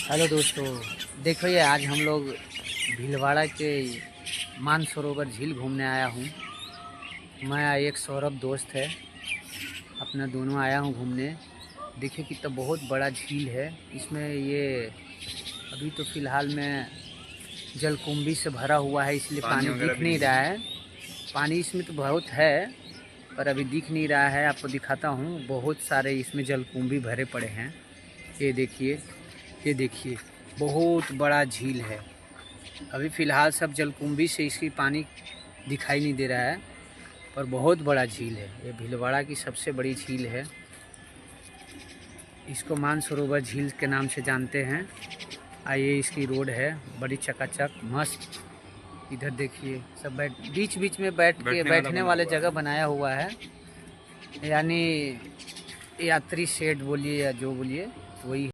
Hello दोस्तों, देखो ये आज हम लोग भीलवाड़ा के मानसरोवर झील घूमने आया हूँ। मैं एक सौरभ दोस्त है, अपना दोनों आया हूँ घूमने। देखिए कि तो बहुत बड़ा झील है। इसमें ये अभी तो फ़िलहाल में जलकुंभी से भरा हुआ है, इसलिए पानी दिख नहीं रहा है। पानी इसमें तो बहुत है पर अभी दिख नहीं रहा है। आपको दिखाता हूँ, बहुत सारे इसमें जलकुंभी भरे पड़े हैं। ये देखिए, ये देखिए, बहुत बड़ा झील है। अभी फ़िलहाल सब जलकुंभी से इसकी पानी दिखाई नहीं दे रहा है, पर बहुत बड़ा झील है। ये भीलवाड़ा की सबसे बड़ी झील है। इसको मानसरोवर झील के नाम से जानते हैं। आइए, इसकी रोड है बड़ी चकाचक मस्त। इधर देखिए, सब बीच बीच में बैठने वाले जगह बनाया हुआ है, यानी यात्री शेड बोलिए या जो बोलिए वही।